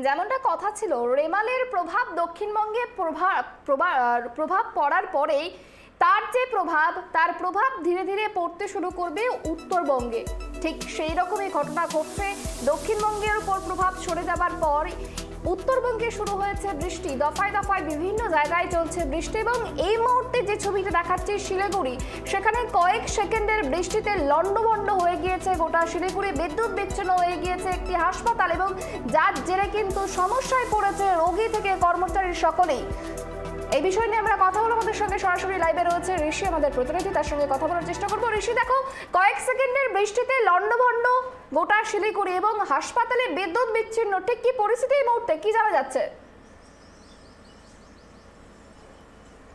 যেমনটা কথা ছিল, রেমালের প্রভাব দক্ষিণবঙ্গে প্রভাব পড়ার পরেই তার প্রভাব ধীরে ধীরে পড়তে শুরু করবে উত্তরবঙ্গে। ঠিক সেই রকমই ঘটনা ঘটছে। দক্ষিণবঙ্গের উপর প্রভাব সরে যাবার পর উত্তরবঙ্গে শুরু হয়েছে বৃষ্টি, দফায় দফায় বিভিন্ন জায়গায় চলছে বৃষ্টি। এবং এই মুহূর্তে যে ছবিটা দেখাচ্ছি শিলিগুড়ি, সেখানে কয়েক সেকেন্ডের বৃষ্টিতে লন্ডভন্ড হয়ে গিয়েছে গোটা শিলিগুড়ি, বিদ্যুৎ বিচ্ছিন্ন হয়ে গিয়েছে একটি হাসপাতাল, এবং যার জেরে কিন্তু সমস্যায় পড়েছে রোগী থেকে কর্মচারী সকলেই। এই বিষয় নিয়ে আমরা কথা বলবো, আমাদের সঙ্গে সরাসরি লাইভে রয়েছে ঋষি, আমাদের প্রতিনিধি, তার সঙ্গে কথা বলার চেষ্টা করবো। ঋষি, দেখো কয়েক সেকেন্ডের বৃষ্টিতে লন্ডভন্ড গোটা শিলিগুড়ি এবং হাসপাতালে বিদ্যুৎ বিচ্ছিন্ন, ঠিক কি পরিস্থিতি এই মুহূর্তে, কি জানা যাচ্ছে?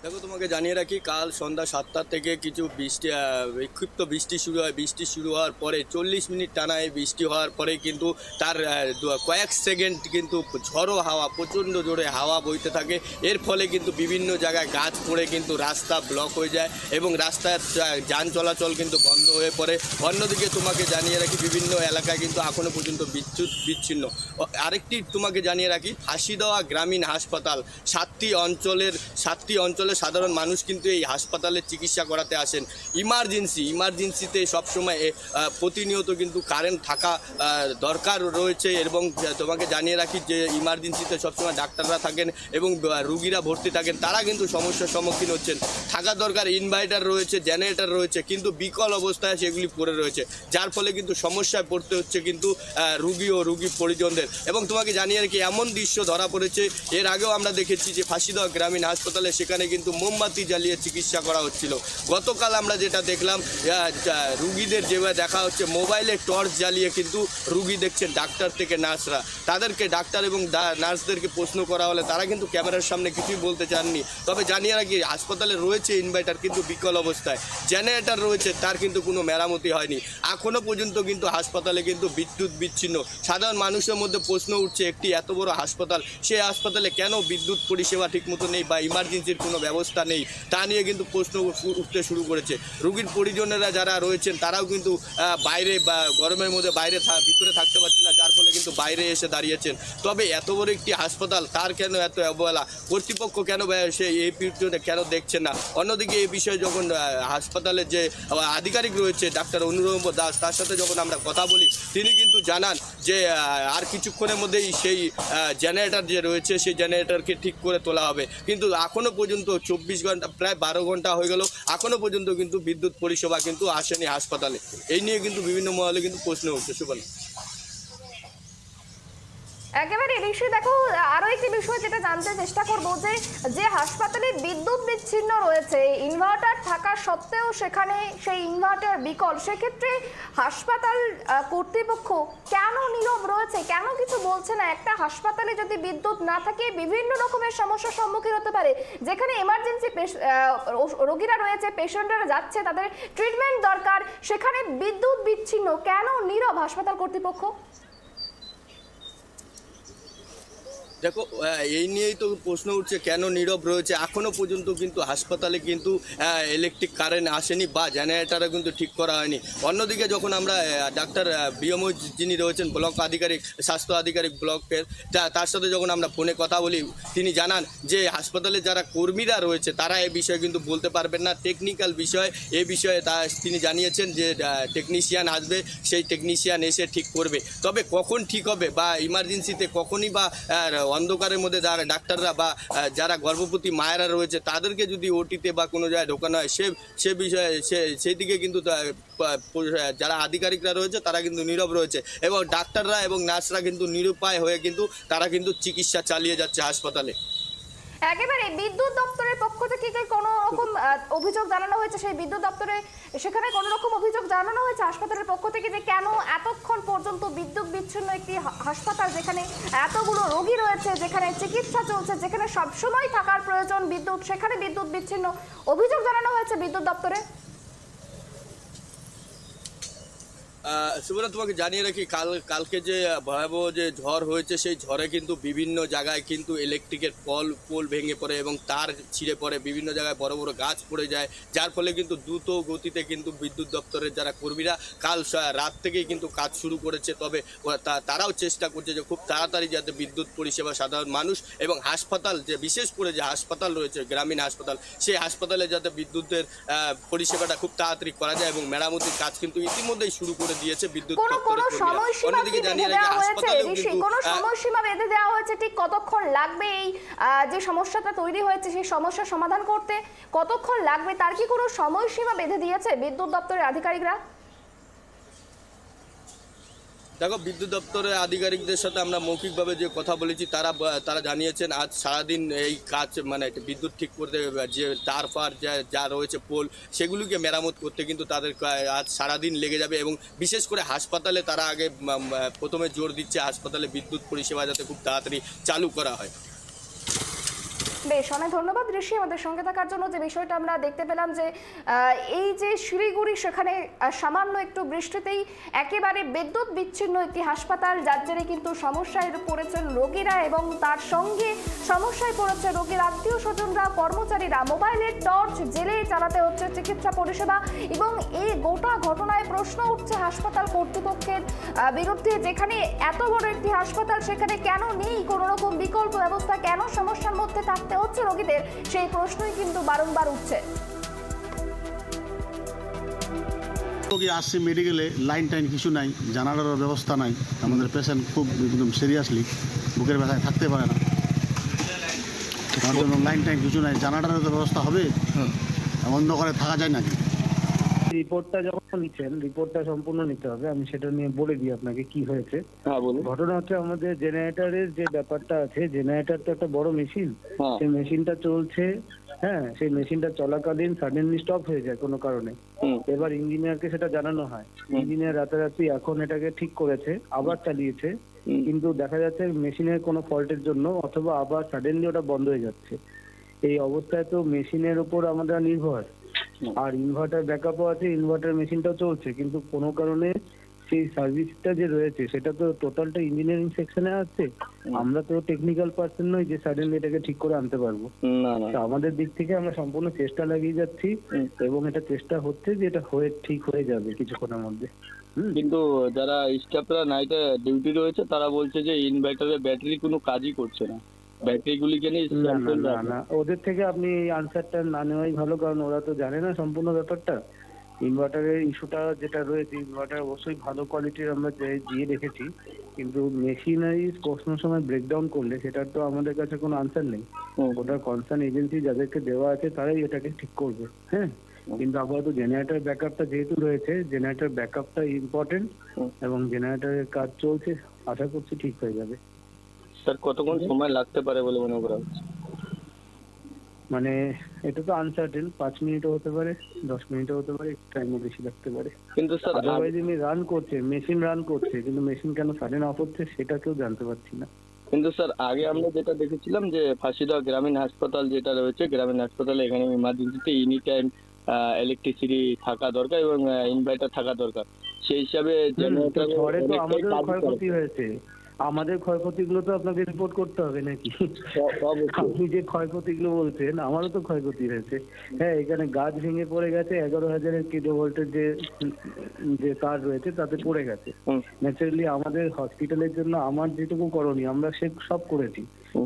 দেখো, তোমাকে জানিয়ে রাখি, কাল সন্ধ্যা 7টা থেকে কিছু বিক্ষিপ্ত বৃষ্টি শুরু হয়। বৃষ্টি শুরু হওয়ার পরে 40 মিনিট টানা এই বৃষ্টি হওয়ার পরে কিন্তু তার কয়েক সেকেন্ড কিন্তু ঝড়ো হাওয়া, প্রচণ্ড জোরে হাওয়া বইতে থাকে। এর ফলে কিন্তু বিভিন্ন জায়গায় গাছ পড়ে কিন্তু রাস্তা ব্লক হয়ে যায় এবং রাস্তার যান চলাচল কিন্তু বন্ধ হয়ে পড়ে। অন্যদিকে তোমাকে জানিয়ে রাখি, বিভিন্ন এলাকায় কিন্তু এখনও পর্যন্ত বিদ্যুৎ বিচ্ছিন্ন। আরেকটি তোমাকে জানিয়ে রাখি, হাসিদাওয়া গ্রামীণ হাসপাতাল, 7টি অঞ্চলে সাধারণ মানুষ কিন্তু এই হাসপাতালে চিকিৎসা করাতে আসেন। ইমার্জেন্সিতে সবসময় প্রতিনিয়ত কিন্তু কারেন্ট থাকা দরকার রয়েছে। এবং তোমাকে জানিয়ে রাখি যে ইমার্জেন্সিতে সবসময় ডাক্তাররা থাকেন এবং রুগীরা ভর্তি থাকেন, তারা কিন্তু সমস্যার সম্মুখীন হচ্ছেন। থাকা দরকার, ইনভার্টার রয়েছে, জেনারেটর রয়েছে, কিন্তু বিকল অবস্থায় সেগুলি পড়ে রয়েছে, যার ফলে কিন্তু সমস্যায় পড়তে হচ্ছে কিন্তু রুগী ও রুগী পরিজনদের। এবং তোমাকে জানিয়ে রাখি, এমন দৃশ্য ধরা পড়েছে, এর আগেও আমরা দেখেছি যে ফাঁসিদহ গ্রামীণ হাসপাতালে সেখানে কিন্তু মোমবাতি জ্বালিয়ে চিকিৎসা করা হচ্ছিল। গতকাল আমরা যেটা দেখলাম, রুগীদের যেভাবে দেখা হচ্ছে মোবাইলে টর্চ জ্বালিয়ে কিন্তু রুগী দেখছেন ডাক্তার থেকে নার্সরা। তাদেরকে ডাক্তার এবং নার্সদেরকে প্রশ্ন করা হলে তারা কিন্তু ক্যামেরার সামনে কিছুই বলতে চাননি। তবে জানিয়ে রাখি, হাসপাতালে রয়েছে ইনভার্টার, কিন্তু বিকল অবস্থায়। জেনারেটর রয়েছে, তার কিন্তু কোনো মেরামতি হয়নি। এখনও পর্যন্ত কিন্তু হাসপাতালে কিন্তু বিদ্যুৎ বিচ্ছিন্ন। সাধারণ মানুষের মধ্যে প্রশ্ন উঠছে, একটি এত বড় হাসপাতাল, সেই হাসপাতালে কেন বিদ্যুৎ পরিষেবা ঠিকমতো নেই বা ইমার্জেন্সির কোনো ব্যবস্থা নেই, তা নিয়ে কিন্তু প্রশ্ন উঠতে শুরু করেছে। রোগীর পরিজনেরা যারা রয়েছেন তারাও কিন্তু বাইরে বা গরমের মধ্যে ভিতরে থাকতে পারছেন না, যার ফলে কিন্তু বাইরে এসে দাঁড়িয়েছেন। তবে এত বড় একটি হাসপাতাল, তার কেন এত অবহেলা? কর্তৃপক্ষ কেন সে এই পিছনে কেন দেখছেন না? অন্যদিকে এই বিষয়ে যখন হাসপাতালের যে আধিকারিক রয়েছে ডাক্তার অনুরূপ দাস, তার সাথে যখন আমরা কথা বলি, তিনি কিন্তু জানান যে আর কিছুক্ষণের মধ্যেই সেই জেনারেটর যে রয়েছে সেই জেনারেটরকে ঠিক করে তোলা হবে। কিন্তু এখনও পর্যন্ত 24 ঘন্টা, প্রায় 12 ঘন্টা হয়ে গেল, এখনও পর্যন্ত কিন্তু বিদ্যুৎ পরিষেবা কিন্তু আসেনি হাসপাতালে। এই নিয়ে কিন্তু বিভিন্ন মহলে কিন্তু প্রশ্ন উঠছে। সুবর্ণা, একেবারে ঋষি, দেখো আরো একটি বিষয় যেটা জানতে চেষ্টা করবো, যে হাসপাতালে বিদ্যুৎ বিচ্ছিন্ন রয়েছে, ইনভার্টার থাকা সত্ত্বেও সেখানে সেই ইনভার্টার বিকল, সেক্ষেত্রে হাসপাতাল কর্তৃপক্ষ কেন নীরব রয়েছে, কেন কিছু বলছে না? একটা হাসপাতালে যদি বিদ্যুৎ না থাকে বিভিন্ন রকমের সমস্যার সম্মুখীন হতে পারে। যেখানে এমার্জেন্সি রোগীরা রয়েছে, পেশেন্টরা যাচ্ছে, তাদের ট্রিটমেন্ট দরকার, সেখানে বিদ্যুৎ বিচ্ছিন্ন, কেন নীরব হাসপাতাল কর্তৃপক্ষ? দেখো, এই নিয়েই তো প্রশ্ন উঠছে কেন নীরব রয়েছে। এখনও পর্যন্ত কিন্তু হাসপাতালে কিন্তু ইলেকট্রিক কারেন্ট আসেনি বা জেনারেটারও কিন্তু ঠিক করা হয়নি। অন্যদিকে যখন আমরা ডাক্তার বিএমও যিনি রয়েছেন ব্লক আধিকারিক, স্বাস্থ্য আধিকারিক ব্লকের, তার সাথে যখন আমরা ফোনে কথা বলি, তিনি জানান যে হাসপাতালে যারা কর্মীরা রয়েছে তারা এই বিষয়ে কিন্তু বলতে পারবেন না। টেকনিক্যাল বিষয়, এই বিষয়ে তিনি জানিয়েছেন যে টেকনিশিয়ান আসবে, সেই টেকনিশিয়ান এসে ঠিক করবে। তবে কখন ঠিক হবে বা ইমার্জেন্সিতে কখনই বা অন্ধকারের মধ্যে যারা ডাক্তাররা বা যারা গর্ভবতী মায়েরা রয়েছে তাদেরকে যদি ওটিতে বা কোনো জায়গায় ঢোকানো হয়, সে বিষয়ে সেই দিকে কিন্তু যারা আধিকারিকরা রয়েছে তারা কিন্তু নীরব রয়েছে এবং ডাক্তাররা এবং নার্সরা কিন্তু নিরুপায় হয়ে কিন্তু তারা কিন্তু চিকিৎসা চালিয়ে যাচ্ছে হাসপাতালে। একেবারে বিদ্যুৎ দপ্তরের পক্ষ থেকে কোনো রকম অভিযোগ জানানো হয়েছে? সেই বিদ্যুৎ দপ্তরে সেখানে কোনো রকম অভিযোগ জানানো হয়েছে হাসপাতালের পক্ষ থেকে যে কেন এতক্ষণ পর্যন্ত বিদ্যুৎ বিচ্ছিন্ন একটি হাসপাতাল, যেখানে এতগুলো রোগী রয়েছে, যেখানে চিকিৎসা চলছে, যেখানে সবসময় থাকার প্রয়োজন বিদ্যুৎ, সেখানে বিদ্যুৎ বিচ্ছিন্ন? অভিযোগ জানানো হয়েছে বিদ্যুৎ দপ্তরে? সুব্রত, তোমাকে জানিয়ে রাখি কালকে যে ভয়াবহ যে ঝড় হয়েছে সেই ঝড়ে কিন্তু বিভিন্ন জায়গায় কিন্তু ইলেকট্রিকের পোল ভেঙে পড়ে এবং তার ছিঁড়ে পড়ে, বিভিন্ন জায়গায় বড় বড় গাছ পড়ে যায়, যার ফলে কিন্তু দ্রুত গতিতে কিন্তু বিদ্যুৎ দপ্তরের যারা কর্মীরা কাল রাত থেকেই কিন্তু কাজ শুরু করেছে। তবে তারাও চেষ্টা করছে যে খুব তাড়াতাড়ি যাতে বিদ্যুৎ পরিষেবা সাধারণ মানুষ এবং হাসপাতাল, যে বিশেষ করে যে হাসপাতাল রয়েছে গ্রামীণ হাসপাতাল, সেই হাসপাতালে যাতে বিদ্যুতের পরিষেবাটা খুব তাড়াতাড়ি করা যায় এবং মেরামতির কাজ কিন্তু ইতিমধ্যেই শুরু করে দিয়েছে বিদ্যুৎ দপ্তরের কর্মীরা। অন্যদিকে জানিয়ে রাখি হাসপাতালেও কিন্তু কোনো সময়সীমা বেঁধে দেওয়া হয়েছে, ঠিক কতক্ষণ লাগবে এই যে সমস্যাটা তৈরি হয়েছে সেই সমস্যার সমাধান করতে, কতক্ষণ লাগবে তার কি কোনো সময়সীমা বেঁধে দিয়েছে বিদ্যুৎ দপ্তরের আধিকারিকরা? দেখো, বিদ্যুৎ দপ্তরের আধিকারিকদের সাথে আমরা মৌখিকভাবে যে কথা বলেছি তারা জানিয়েছেন আজ সারাদিন এই কাজ, মানে বিদ্যুৎ ঠিক করতে যে তার ফার যা রয়েছে পোল, সেগুলিকে মেরামত করতে কিন্তু তাদের আজ সারাদিন লেগে যাবে এবং বিশেষ করে হাসপাতালে তারা আগে প্রথমে জোর দিচ্ছে হাসপাতালে বিদ্যুৎ পরিষেবা যাতে খুব তাড়াতাড়ি চালু করা হয়। বেশ, অনেক ধন্যবাদ ঋষি আমাদের সঙ্গে থাকার জন্য। যে বিষয়টা আমরা দেখতে পেলাম যে এই যে শিলিগুড়ি, সেখানে সামান্য একটু বৃষ্টিতেই একেবারে বিদ্যুৎ বিচ্ছিন্ন একটি হাসপাতাল, যার জেরে কিন্তু সমস্যায় পড়েছেন রোগীরা এবং তার সঙ্গে সমস্যায় পড়েছে রোগীর আত্মীয় স্বজনরা, কর্মচারীরা। মোবাইলের টর্চ জেলে চালাতে হচ্ছে চিকিৎসা পরিষেবা এবং এই গোটা ঘটনায় প্রশ্ন উঠছে হাসপাতাল কর্তৃপক্ষের বিরুদ্ধে। যেখানে এত বড় একটি হাসপাতাল, সেখানে কেন নেই কোনো রকম বিকল্প ব্যবস্থা, কেন সমস্যার মধ্যে থাকতে হচ্ছে রোগীদের, সেই প্রশ্নই কিন্তু বারংবার উঠছে। আসছে মেডিকেলে, লাইন টাইন কিছু নাই, জানালার ব্যবস্থা নাই, আমাদের পেশেন্ট খুব একদম সিরিয়াসলি বুকের ব্যথায় থাকতে পারে না, তার জন্য লাইন টাইন কিছু নাই, জানালার ব্যবস্থা হবে, অন্ধকারে থাকা যায় নাকি? রিপোর্টটা যখন নিচ্ছেন, রিপোর্টটা সম্পূর্ণ নিতে হবে, আমি সেটা নিয়ে বলে দিই আপনাকে কি হয়েছে। ঘটনা হচ্ছে আমাদের জেনারেটরের যে ব্যাপারটা আছে, জেনারেটর তো একটা বড় মেশিন, সেই মেশিনটা চলছে, হ্যাঁ, সেই মেশিনটা চলাকালীন সাডেনলি স্টপ হয়ে যায় কোনো কারণে। এবার ইঞ্জিনিয়ারকে সেটা জানানো হয়, ইঞ্জিনিয়ার রাতারাতি এখন এটাকে ঠিক করেছে, আবার চালিয়েছে, কিন্তু দেখা যাচ্ছে মেশিনের কোনো ফল্টের জন্য অথবা আবার সাডেনলি ওটা বন্ধ হয়ে যাচ্ছে। এই অবস্থায় তো মেশিনের উপর আমরা নির্ভর, আর ইনভার্টার ব্যাকআপও আছে, ইনভার্টার মেশিনটাও চলছে, কিন্তু কোনো কারণে সেই সার্ভিসটা যে রয়েছে সেটা তো টোটালটা ইঞ্জিনিয়ারিং সেকশনে আছে, আমরা তো টেকনিক্যাল পার্সন নই যে সাডেনলি এটাকে ঠিক করে আনতে পারবো। আমাদের দিক থেকে আমরা সম্পূর্ণ চেষ্টা লাগিয়ে যাচ্ছি এবং এটা চেষ্টা হচ্ছে যে এটা ঠিক হয়ে যাবে কিছুক্ষণের মধ্যে। কিন্তু যারা স্টাফরা নাইটে ডিউটি রয়েছে তারা বলছে যে ইনভার্টারের ব্যাটারি কোনো কাজই করছে না, ব্যাটারিগুলিকে নিয়ে না, ওদের থেকে আপনি আনসারটা না নেওয়াই ভালো, কারণ ওরা তো জানে না সম্পূর্ণ ব্যাপারটা। ইনভার্টারের ইস্যুটা যেটা রয়েছে, ইনভার্টার অবশ্যই ভালো কোয়ালিটির আমরা দিয়ে রেখেছি, কিন্তু মেশিনারি কোনো সময় ব্রেকডাউন করলে সেটার তো আমাদের কাছে কোনো আনসার নেই, ওটা কনসার্ন এজেন্সি যাদেরকে দেওয়া আছে তারাই এটাকে ঠিক করবে। হ্যাঁ, কিন্তু আপাতত জেনারেটর ব্যাকআপটা যেহেতু রয়েছে, জেনারেটর ব্যাকআপটা ইম্পর্টেন্ট এবং জেনারেটরের কাজ চলছে, আশা করছি ঠিক হয়ে যাবে। স্যার, কতক্ষণ সময় লাগতে পারে বলে মনে করা হচ্ছে? মানে এটা তো আনসার্টেন, 5 মিনিটও হতে পারে, 10 মিনিটও হতে পারে, টাইমও বেশি লাগতে পারে। কিন্তু স্যার আদারওয়াইজ রান করছে, মেশিন রান করছে, কিন্তু মেশিন কেন সাডেন অফ হচ্ছে সেটা কেউ জানতে পারছি না। কিন্তু স্যার আগে আমরা যেটা দেখেছিলাম যে ফাঁসিদহ গ্রামীণ হাসপাতাল যেটা রয়েছে, গ্রামীণ হাসপাতালে এখানে ইমার্জেন্সিতে এনি টাইম ইলেকট্রিসিটি থাকা দরকার এবং ইনভার্টার থাকা দরকার, সেই হিসাবে ঝড়ে তো আমাদের ক্ষয়ক্ষতি হয়েছে, আমাদের ক্ষয়ক্ষতিগুলো তো আপনাকে রিপোর্ট করতে হবে নাকি? আপনি যে ক্ষয়ক্ষতিগুলো বলছেন, আমারও তো ক্ষয়ক্ষতি হয়েছে। হ্যাঁ, এখানে গাছ ভেঙে পড়ে গেছে, 11,000 কিলোভোল্টের যে তার রয়েছে তাতে পড়ে গেছে। ন্যাচারালি আমাদের হসপিটালের জন্য আমার যেটুকু করণীয় আমরা সে সব করেছি।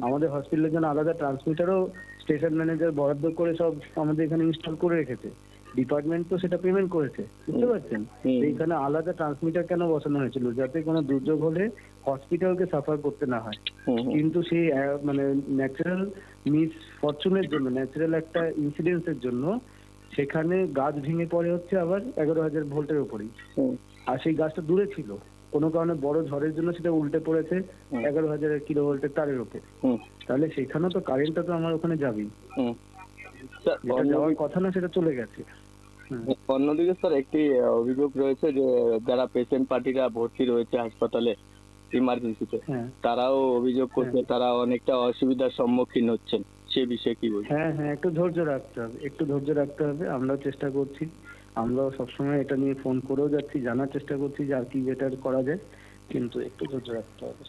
আমাদের হসপিটালের জন্য আলাদা ট্রান্সমিটারও স্টেশন ম্যানেজার বরাদ্দ করে সব আমাদের এখানে ইনস্টল করে রেখেছে, ডিপার্টমেন্ট তো সেটা পেমেন্ট করেছে, বুঝতে পারছেন? এইখানে আলাদা ট্রান্সমিটার কেন বসানো হয়েছিল? যাতে কোনো দুর্যোগ হলে হসপিটালকে সাফার করতে না হয়। কিন্তু সেই মানে ন্যাচারাল মিস ফরচুনের জন্য, ন্যাচারাল একটা ইনসিডেন্সের জন্য সেখানে গাছ ভেঙে পড়ে হচ্ছে আবার 11,000 ভোল্টের উপরেই, আর সেই গাছটা দূরে ছিল, কোনো কারণে বড় ঝড়ের জন্য সেটা উল্টে পড়েছে 11,000 কিলোভোল্টের তারের উপর। তাহলে সেখানেও তো কারেন্টটা তো আমার ওখানে যাবেই, যাওয়ার কথা না, সেটা চলে গেছে। অন্যদিকে স্যার একটি অভিযোগ রয়েছে যে যারা পেশেন্ট পার্টিরা ভর্তি রয়েছে হাসপাতালে ইমার্জেন্সিতে, তারাও অভিযোগ করছে তারা অনেকটা অসুবিধার সম্মুখীন হচ্ছেন, সে বিষয়ে কি বলছেন? হ্যাঁ, একটু ধৈর্য রাখতে হবে, একটু ধৈর্য রাখতে হবে, আমরাও চেষ্টা করছি। আমরাও সবসময় এটা নিয়ে ফোন করেও যাচ্ছি, জানার চেষ্টা করছি যে আর কি বেটার করা যায়, কিন্তু একটু ধৈর্য রাখতে হবে।